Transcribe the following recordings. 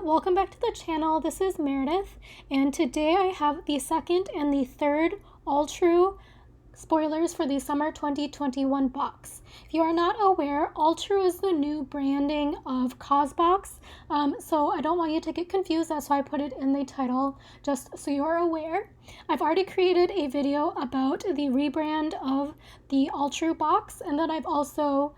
welcome back to the channel. This is Meredith, and today I have the second and the third Alltrue spoilers for the summer 2021 box. If you are not aware, Alltrue is the new branding of Causebox, so I don't want you to get confused. That's why I put it in the title, just so you are aware. I've already created a video about the rebrand of the Alltrue box, and then I've also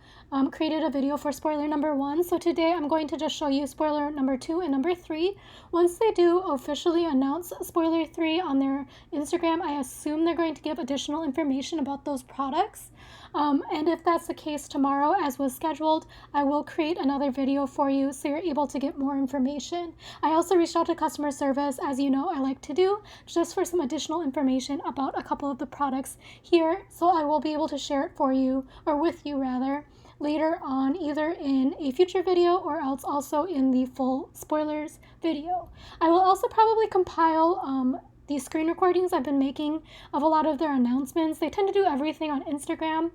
created a video for spoiler number 1. So today I'm going to just show you spoiler number 2 and number 3. Once they do officially announce spoiler 3 on their Instagram, I assume they're going to give additional information about those products. And if that's the case tomorrow, as was scheduled, I will create another video for you so you're able to get more information. I also reached out to customer service, as you know I like to do, just for some additional information about a couple of the products here, so I will be able to share it for you, or with you rather, later on, either in a future video or else also in the full spoilers video. I will also probably compile these screen recordings I've been making of a lot of their announcements. They tend to do everything on Instagram,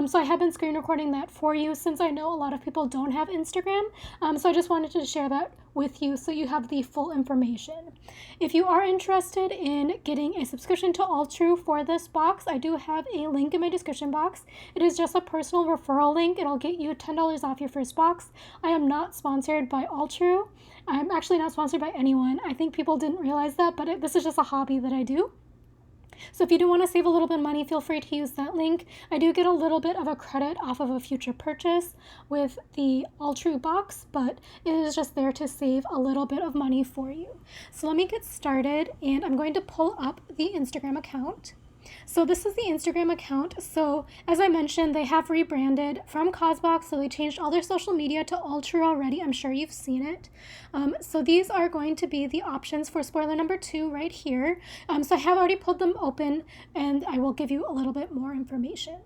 so I have been screen recording that for you since I know a lot of people don't have Instagram, so I just wanted to share that with you so you have the full information. If you are interested in getting a subscription to Alltrue for this box, I do have a link in my description box. It is just a personal referral link. It'll get you $10 off your first box. I am not sponsored by Alltrue. I'm actually not sponsored by anyone. I think people didn't realize that, but this is just a hobby that I do. So if you do want to save a little bit of money, feel free to use that link. I do get a little bit of a credit off of a future purchase with the Alltrue box, but it is just there to save a little bit of money for you. So let me get started, and I'm going to pull up the Instagram account. So this is the Instagram account. So as I mentioned, they have rebranded from Causebox, so they changed all their social media to Alltrue already. I'm sure you've seen it. So these are going to be the options for spoiler number 2 right here. So I have already pulled them open, and I will give you a little bit more information.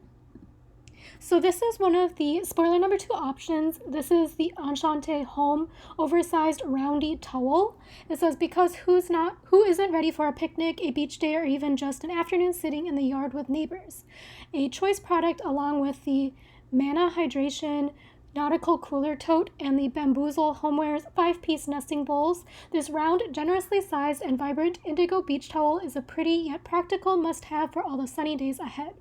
So this is one of the spoiler number 2 options. This is the Enchante Home Oversized Roundy Towel. It says, because who isn't ready for a picnic, a beach day, or even just an afternoon sitting in the yard with neighbors? A choice product along with the Mana Hydration Nautical Cooler Tote and the Bamboozle Homeware's 5-piece nesting bowls. This round, generously sized and vibrant indigo beach towel is a pretty yet practical must-have for all the sunny days ahead.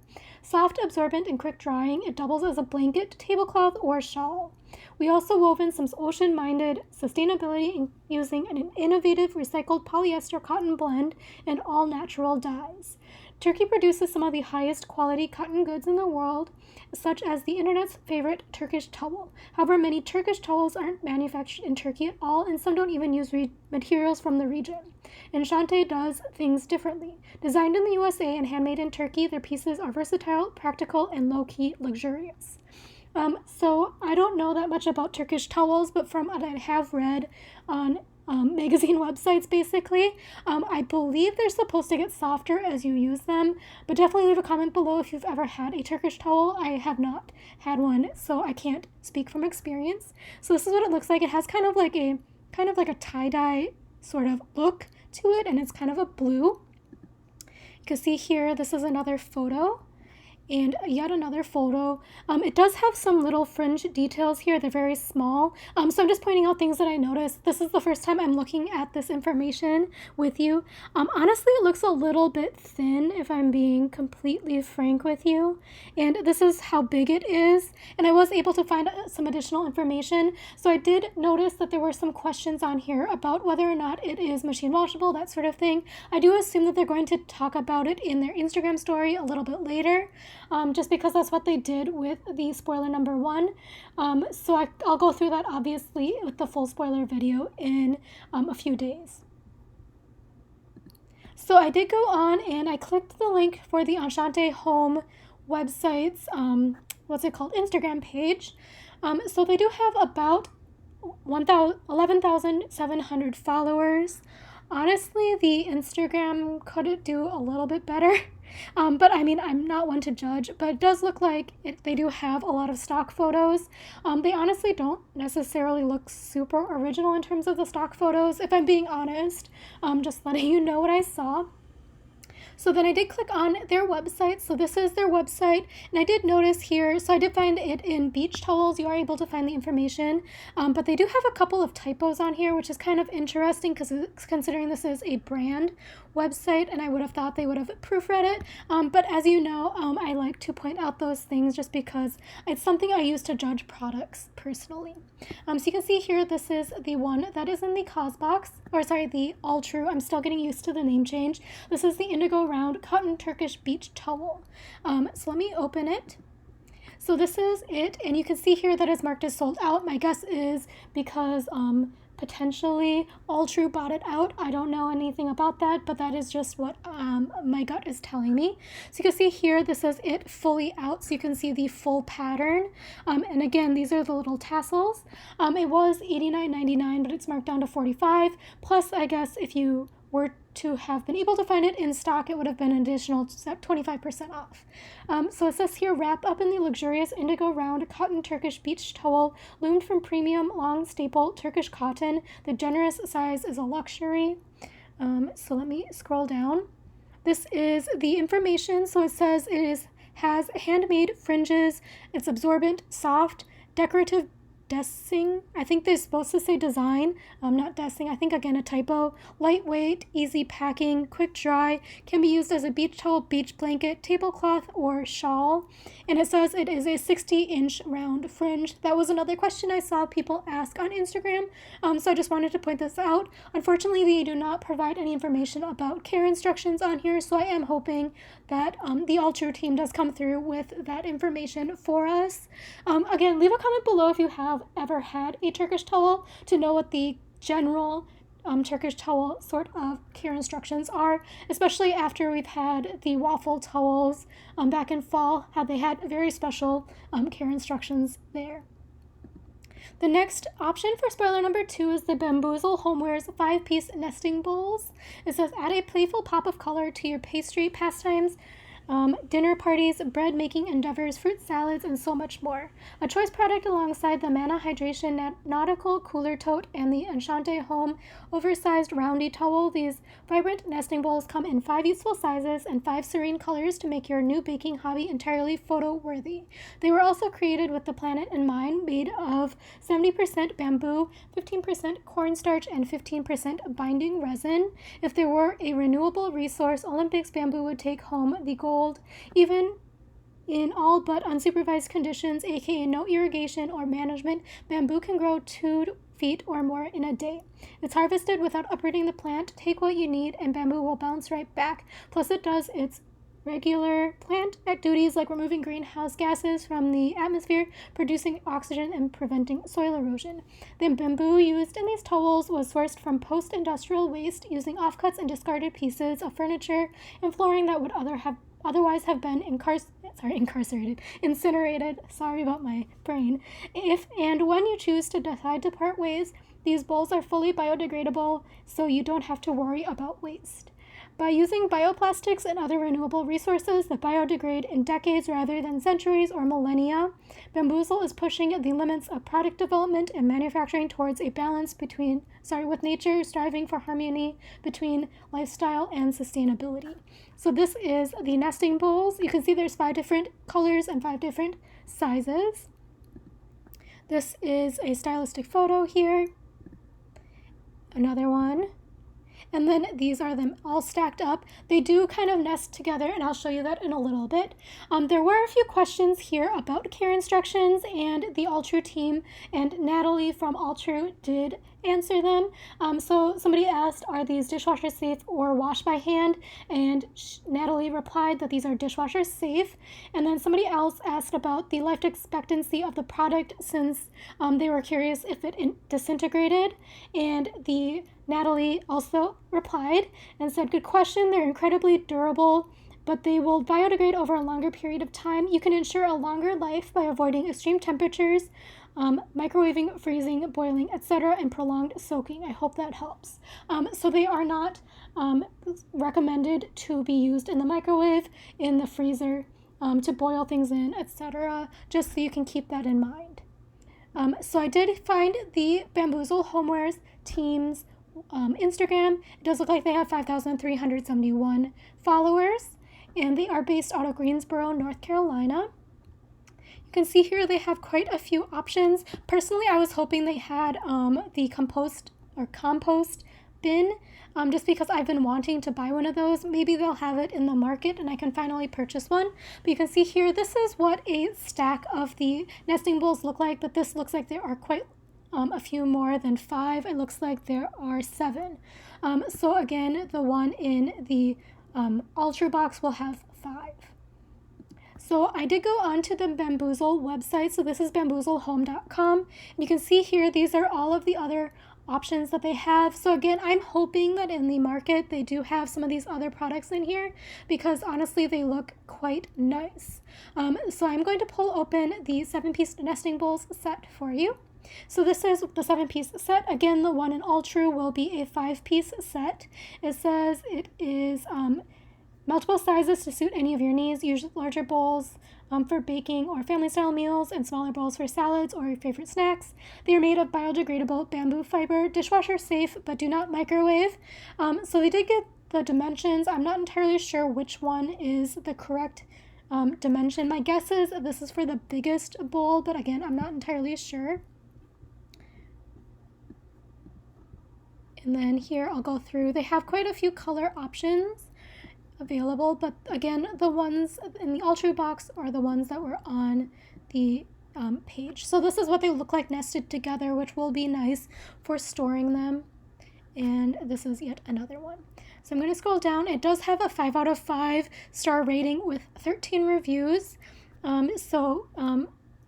Soft, absorbent, and quick drying, it doubles as a blanket, tablecloth, or shawl. We also woven some ocean-minded sustainability using an innovative recycled polyester cotton blend and all-natural dyes. Turkey produces some of the highest quality cotton goods in the world, such as the internet's favorite Turkish towel. However, many Turkish towels aren't manufactured in Turkey at all, and some don't even use materials from the region. Enchante does things differently. Designed in the USA and handmade in Turkey, their pieces are versatile, practical, and low-key luxurious. So I don't know that much about Turkish towels, but from what I have read on magazine websites, basically, I believe they're supposed to get softer as you use them, but definitely leave a comment below if you've ever had a Turkish towel. I have not had one, so I can't speak from experience. So this is what it looks like. It has kind of like a tie-dye sort of look to it, and it's kind of a blue. You can see here, this is another photo. And yet another photo. It does have some little fringe details here. They're very small. So I'm just pointing out things that I noticed. This is the first time I'm looking at this information with you. Honestly, it looks a little bit thin, if I'm being completely frank with you. And this is how big it is. And I was able to find some additional information. So I did notice that there were some questions on here about whether or not it is machine washable, that sort of thing. I do assume that they're going to talk about it in their Instagram story a little bit later. Just because that's what they did with the spoiler number 1. So I'll go through that obviously with the full spoiler video in a few days. So I did go on and I clicked the link for the Enchante Home website's, Instagram page. So they do have about 11,700 followers. Honestly, the Instagram could do a little bit better. But I mean, I'm not one to judge, but it does look like they do have a lot of stock photos. They honestly don't necessarily look super original in terms of the stock photos, if I'm being honest. Just letting you know what I saw. So then I did click on their website. So this is their website, and I did notice here, so I did find it in beach towels. You are able to find the information, but they do have a couple of typos on here, which is kind of interesting because considering this is a brand website, and I would have thought they would have proofread it. But as you know, I like to point out those things just because it's something I use to judge products personally. So you can see here, this is the one that is in the Causebox, or sorry, the Alltrue. I'm still getting used to the name change. This is the Indigo Round Cotton Turkish Beach Towel. So let me open it. So this is it, and you can see here that it's marked as sold out. My guess is because potentially Alltrue bought it out. I don't know anything about that, but that is just what my gut is telling me. So you can see here, this says it fully out, so you can see the full pattern. And again, these are the little tassels. It was $89.99, but it's marked down to $45. Plus, I guess if you were to have been able to find it in stock, it would have been an additional 25% off. So it says here, wrap up in the luxurious indigo round cotton Turkish beach towel, loomed from premium long staple Turkish cotton. The generous size is a luxury. So let me scroll down. This is the information. So it says has handmade fringes. It's absorbent, soft, decorative dessing. I think they're supposed to say design, not dessing. I think, again, a typo. Lightweight, easy packing, quick dry, can be used as a beach towel, beach blanket, tablecloth, or shawl. And it says it is a 60-inch round fringe. That was another question I saw people ask on Instagram, so I just wanted to point this out. Unfortunately, they do not provide any information about care instructions on here, so I am hoping that the Alltrue team does come through with that information for us. Again, leave a comment below if you have ever had a Turkish towel to know what the general Turkish towel sort of care instructions are, especially after we've had the waffle towels back in fall. They had very special care instructions there. The next option for spoiler number 2 is the Bamboozle Homeware's 5-piece nesting bowls. It says, add a playful pop of color to your pastry pastimes, dinner parties, bread making endeavors, fruit salads, and so much more. A choice product alongside the Mana Hydration Nautical Cooler Tote and the Enchante Home Oversized Roundy Towel. These vibrant nesting bowls come in 5 useful sizes and 5 serene colors to make your new baking hobby entirely photo-worthy. They were also created with the planet in mind, made of 70% bamboo, 15% cornstarch, and 15% binding resin. If there were a renewable resource, Olympics bamboo would take home the gold. Even in all but unsupervised conditions, aka no irrigation or management, bamboo can grow 2 feet or more in a day. It's harvested without uprooting the plant. Take what you need and bamboo will bounce right back. Plus it does its regular plant duties like removing greenhouse gases from the atmosphere, producing oxygen, and preventing soil erosion. The bamboo used in these towels was sourced from post-industrial waste using offcuts and discarded pieces of furniture and flooring that would otherwise have been incinerated. Sorry about my brain. If and when you choose to decide to part ways, these bowls are fully biodegradable, so you don't have to worry about waste. By using bioplastics and other renewable resources that biodegrade in decades rather than centuries or millennia, Bamboozle is pushing the limits of product development and manufacturing towards a balance with nature, striving for harmony between lifestyle and sustainability. So this is the nesting bowls. You can see there's 5 different colors and 5 different sizes. This is a stylistic photo here. Another one. And then these are them all stacked up. They do kind of nest together, and I'll show you that in a little bit. There were a few questions here about care instructions, and the Alltrue team and Natalie from Alltrue did answer them. So somebody asked, are these dishwasher safe or wash by hand? And Natalie replied that these are dishwasher safe. And then somebody else asked about the life expectancy of the product since they were curious if it disintegrated. And Natalie also replied and said, good question, they're incredibly durable, but they will biodegrade over a longer period of time. You can ensure a longer life by avoiding extreme temperatures, microwaving, freezing, boiling, etc., and prolonged soaking. I hope that helps. So they are not recommended to be used in the microwave, in the freezer, to boil things in, etc., just so you can keep that in mind. So I did find the Bamboozle Homewares team's Instagram. It does look like they have 5,371 followers, and they are based out of Greensboro, North Carolina. You can see here they have quite a few options. Personally, I was hoping they had the compost bin, just because I've been wanting to buy one of those. Maybe they'll have it in the market and I can finally purchase one. But you can see here, this is what a stack of the nesting bowls look like, but this looks like there are quite a few more than 5. It looks like there are 7. So again, the one in the Alltrue box will have 5. So I did go onto the Bamboozle website. So this is bamboozlehome.com. And you can see here, these are all of the other options that they have. So again, I'm hoping that in the market they do have some of these other products in here, because honestly they look quite nice. So I'm going to pull open the 7-piece nesting bowls set for you. So this is the 7-piece set. Again, the one in Alltrue will be a 5-piece set. It says it is multiple sizes to suit any of your needs. Use larger bowls for baking or family-style meals, and smaller bowls for salads or your favorite snacks. They are made of biodegradable bamboo fiber, dishwasher safe, but do not microwave. So they did get the dimensions. I'm not entirely sure which one is the correct dimension. My guess is this is for the biggest bowl, but again, I'm not entirely sure. And then here I'll go through. They have quite a few color options available, but again, the ones in the Alltrue box are the ones that were on the page. So this is what they look like nested together, which will be nice for storing them. And this is yet another one. So I'm going to scroll down. It does have a 5 out of 5 star rating with 13 reviews.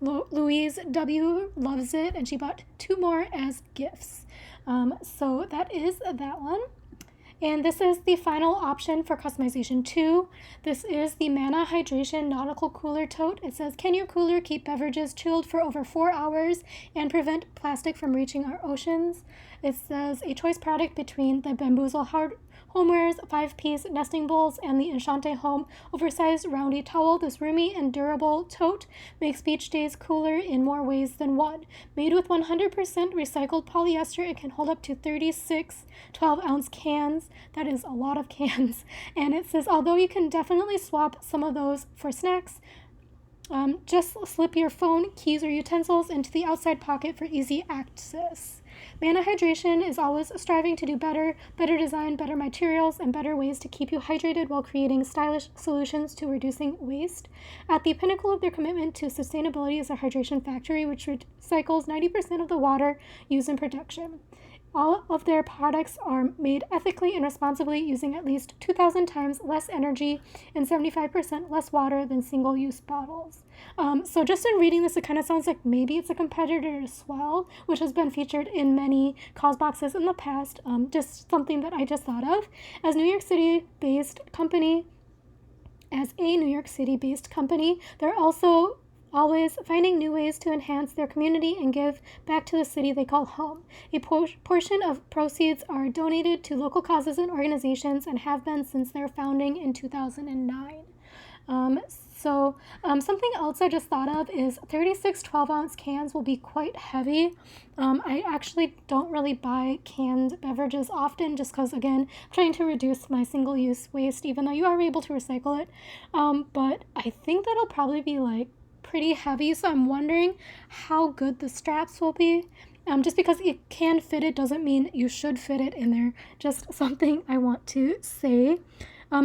Louise W. loves it, and she bought 2 more as gifts. So that is that one. And this is the final option for customization 2. This is the Mana Hydration Nautical Cooler Tote. It says, can your cooler keep beverages chilled for over 4 hours and prevent plastic from reaching our oceans? It says, a choice product between the Bamboozle Homewares 5-piece nesting bowls and the Enchante Home oversized roundy towel. This roomy and durable tote makes beach days cooler in more ways than one. Made with 100% recycled polyester, it can hold up to 36 12-ounce cans. That is a lot of cans. And it says, although you can definitely swap some of those for snacks, just slip your phone, keys, or utensils into the outside pocket for easy access. Mana Hydration is always striving to do better design, better materials, and better ways to keep you hydrated while creating stylish solutions to reducing waste. At the pinnacle of their commitment to sustainability is a hydration factory which recycles 90% of the water used in production. All of their products are made ethically and responsibly, using at least 2,000 times less energy and 75% less water than single-use bottles. So just in reading this, it kind of sounds like maybe it's a competitor to Swell, which has been featured in many Causeboxes in the past. Just something that I just thought of. As a New York City-based company, they're also always finding new ways to enhance their community and give back to the city they call home. A portion of proceeds are donated to local causes and organizations and have been since their founding in 2009. Something else I just thought of is 36 12-ounce cans will be quite heavy. I actually don't really buy canned beverages often, just because, again, I'm trying to reduce my single-use waste, even though you are able to recycle it. But I think that'll probably be pretty heavy, so I'm wondering how good the straps will be. Just because it can fit it doesn't mean you should fit it in there. Just something I want to say.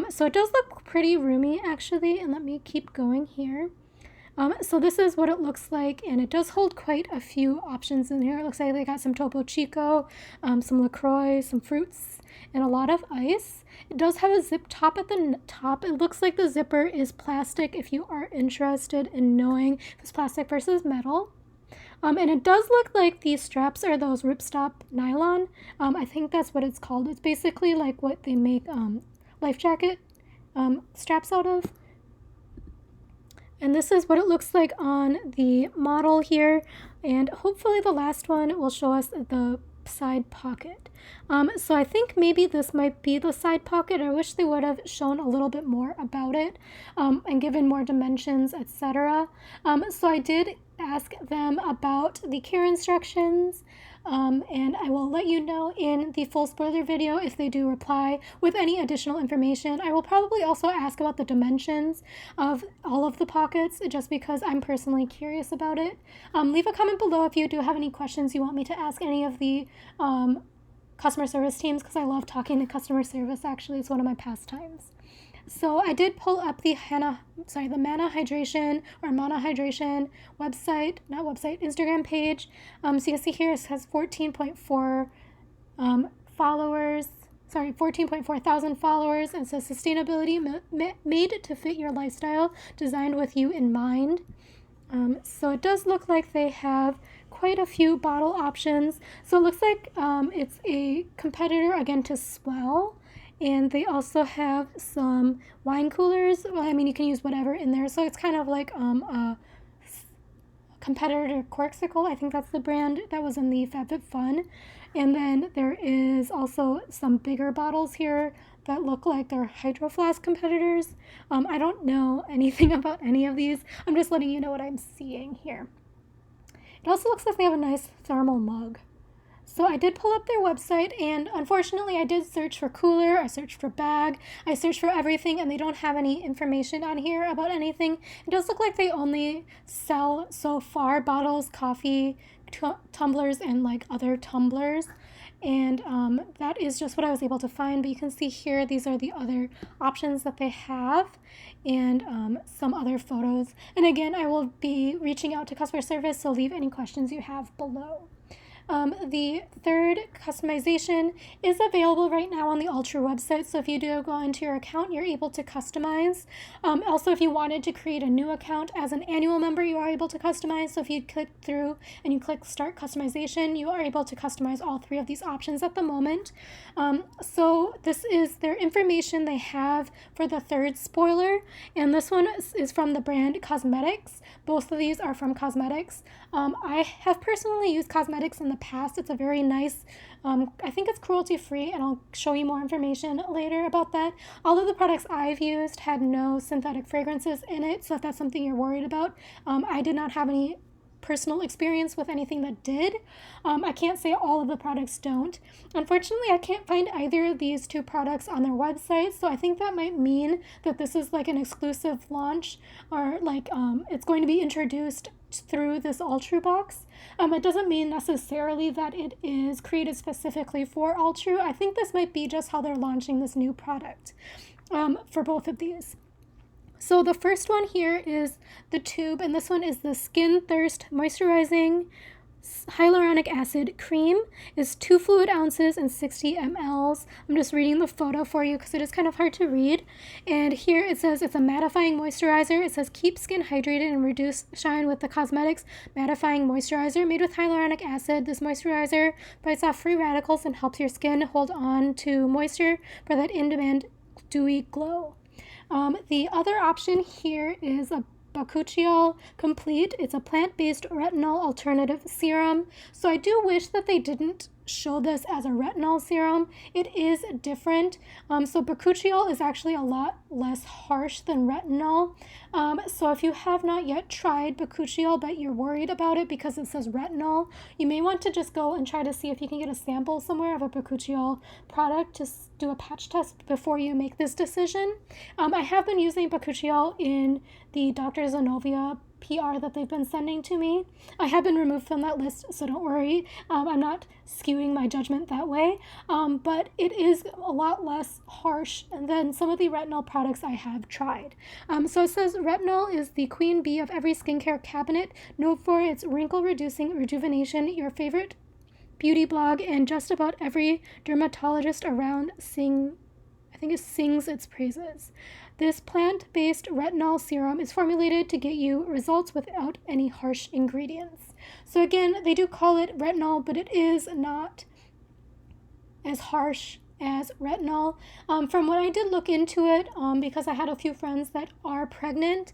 So it does look pretty roomy, actually, and let me keep going here. So this is what it looks like, and it does hold quite a few options in here. It looks like they got some Topo Chico, some LaCroix, some fruits, and a lot of ice. It does have a zip top at the top. It looks like the zipper is plastic if you are interested in knowing if it's plastic versus metal. And it does look like these straps are those ripstop nylon. I think that's what it's called. It's basically like what they make life jacket straps out of. And this is what it looks like on the model here. And hopefully the last one will show us the side pocket. So I think maybe this might be the side pocket. I wish they would have shown a little bit more about it and given more dimensions, etc. So I did ask them about the care instructions. and I will let you know in the full spoiler video if they do reply with any additional information. I will probably also ask about the dimensions of all of the pockets just because I'm personally curious about it. Leave a comment below if you do have any questions you want me to ask any of the customer service teams, because I love talking to customer service. Actually, it's one of my pastimes. So I did pull up the Mana Hydration or Mana Hydration Instagram page. So you can see here it has 14.4 followers. 14.4 thousand followers, and says sustainability made to fit your lifestyle, designed with you in mind. So it does look like they have quite a few bottle options. So it looks like it's a competitor again to Swell. And they also have some wine coolers. Well, I mean, you can use whatever in there. So it's kind of like a competitor to Corksicle. I think that's the brand that was in the FabFitFun. And then there is also some bigger bottles here that look like they're Hydro Flask competitors. I don't know anything about any of these. I'm just letting you know what I'm seeing here. It also looks like they have a nice thermal mug. So I did pull up their website, and unfortunately I did search for cooler, I searched for bag, I searched for everything, and they don't have any information on here about anything. It does look like they only sell, so far, bottles, coffee, tumblers, and like other tumblers. And that is just what I was able to find, but you can see here these are the other options that they have, and some other photos. And again, I will be reaching out to customer service, so leave any questions you have below. The third customization is available right now on the Alltrue website, so if you do go into your account, you're able to customize. Also, if you wanted to create a new account as an annual member, you are able to customize. So if you click through and you click Start Customization, you are able to customize all three of these options at the moment. So this is their information they have for the third spoiler, and this one is from the brand Cosmetics. Both of these are from Cosmetics. I have personally used Cosmetics in the past. It's a very nice, I think it's cruelty-free, and I'll show you more information later about that. All of the products I've used had no synthetic fragrances in it, so if that's something you're worried about, I did not have any personal experience with anything that did. I can't say all of the products don't. Unfortunately, I can't find either of these two products on their website, so I think that might mean that this is like an exclusive launch, or like it's going to be introduced through this Alltrue box. It doesn't mean necessarily that it is created specifically for Alltrue. I think this might be just how they're launching this new product for both of these. So the first one here is the tube, and this one is the Skin Thirst Moisturizing Hyaluronic Acid Cream. Is 2 fluid ounces and 60 mLs. I'm just reading the photo for you because it is kind of hard to read. And here it says it's a mattifying moisturizer. It says keep skin hydrated and reduce shine with the Cosmetics Mattifying Moisturizer. Made with hyaluronic acid, this moisturizer bites off free radicals and helps your skin hold on to moisture for that in-demand dewy glow. The other option here is a Bakuchiol Complete. It's a plant-based retinol alternative serum. So I do wish that they didn't show this as a retinol serum. It is different. So Bakuchiol is actually a lot less harsh than retinol. So if you have not yet tried Bakuchiol but you're worried about it because it says retinol, you may want to just go and try to see if you can get a sample somewhere of a Bakuchiol product to do a patch test before you make this decision. I have been using Bakuchiol in the Dr. Zenovia PR that they've been sending to me. I have been removed from that list, so don't worry. I'm not skewing my judgment that way, but it is a lot less harsh than some of the retinol products I have tried. So it says retinol is the queen bee of every skincare cabinet, known for its wrinkle-reducing rejuvenation. Your favorite beauty blog and just about every dermatologist around sings its praises. This plant-based retinol serum is formulated to get you results without any harsh ingredients. So again, they do call it retinol, but it is not as harsh as retinol. From what I did look into it, because I had a few friends that are pregnant,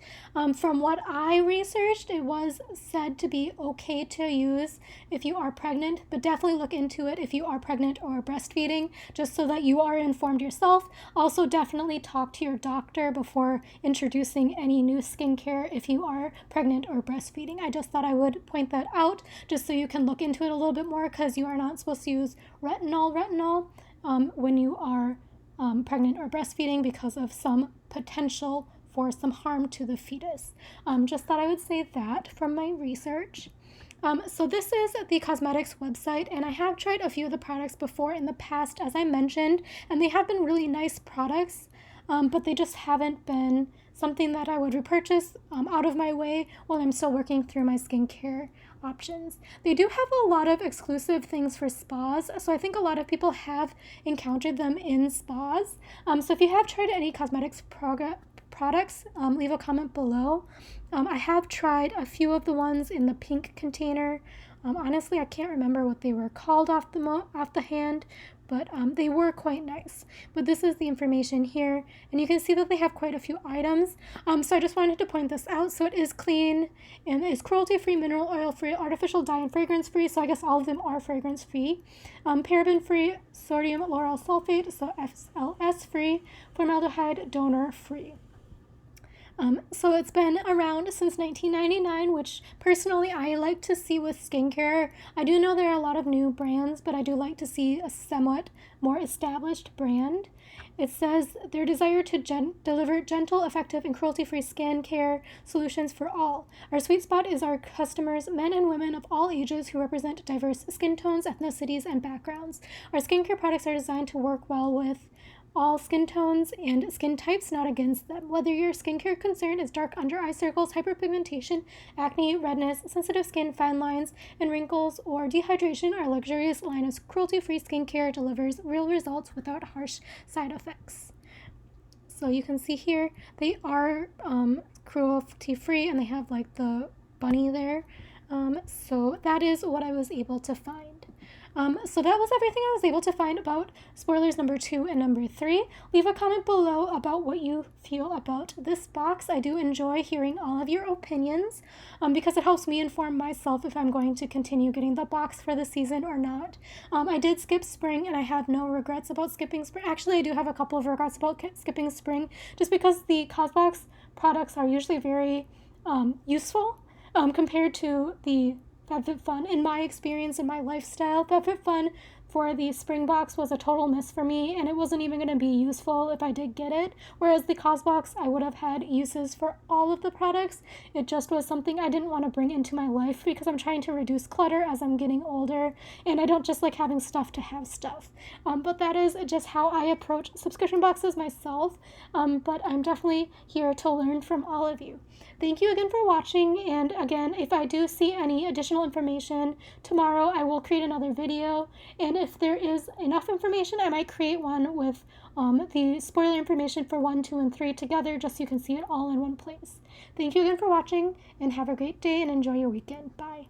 from what I researched, it was said to be okay to use if you are pregnant, but definitely look into it if you are pregnant or breastfeeding, just so that you are informed yourself. Also, definitely talk to your doctor before introducing any new skincare if you are pregnant or breastfeeding. I just thought I would point that out just so you can look into it a little bit more, because you are not supposed to use retinol when you are pregnant or breastfeeding because of some potential for some harm to the fetus. Just thought I would say that from my research. So this is the cosmetics website, and I have tried a few of the products before in the past, as I mentioned, and they have been really nice products, but they just haven't been something that I would repurchase out of my way while I'm still working through my skincare options. They do have a lot of exclusive things for spas, so I think a lot of people have encountered them in spas. So if you have tried any cosmetics products, leave a comment below. I have tried a few of the ones in the pink container. Honestly, I can't remember what they were called off the hand, but they were quite nice. But this is the information here, and you can see that they have quite a few items. So I just wanted to point this out. So it is clean, and it's cruelty-free, mineral oil-free, artificial dye and fragrance-free, so I guess all of them are fragrance-free, paraben-free, sodium lauryl sulfate, so SLS-free, formaldehyde donor-free. So it's been around since 1999, which personally I like to see with skincare. I do know there are a lot of new brands, but I do like to see a somewhat more established brand. It says their desire to deliver gentle, effective, and cruelty-free skincare solutions for all. Our sweet spot is our customers, men and women of all ages who represent diverse skin tones, ethnicities, and backgrounds. Our skincare products are designed to work well with all skin tones and skin types, not against them. Whether your skincare concern is dark under eye circles, hyperpigmentation, acne, redness, sensitive skin, fine lines, and wrinkles, or dehydration, our luxurious line of cruelty-free skincare delivers real results without harsh side effects. So you can see here, they are cruelty-free, and they have like the bunny there. So that is what I was able to find. So that was everything I was able to find about spoilers number 2 and number 3. Leave a comment below about what you feel about this box. I do enjoy hearing all of your opinions because it helps me inform myself if I'm going to continue getting the box for the season or not. I did skip spring, and I have no regrets about skipping spring. Actually, I do have a couple of regrets about skipping spring, just because the Causebox products are usually very useful compared to the FabFitFun. In my experience, in my lifestyle, FabFitFun for the spring box was a total miss for me, and it wasn't even going to be useful if I did get it, whereas the Causebox, I would have had uses for all of the products. It just was something I didn't want to bring into my life because I'm trying to reduce clutter as I'm getting older, and I don't just like having stuff to have stuff. But that is just how I approach subscription boxes myself, but I'm definitely here to learn from all of you. Thank you again for watching, and again, if I do see any additional information tomorrow, I will create another video, and if there is enough information, I might create one with the spoiler information for 1, 2, and 3 together, just so you can see it all in one place. Thank you again for watching, and have a great day, and enjoy your weekend. Bye.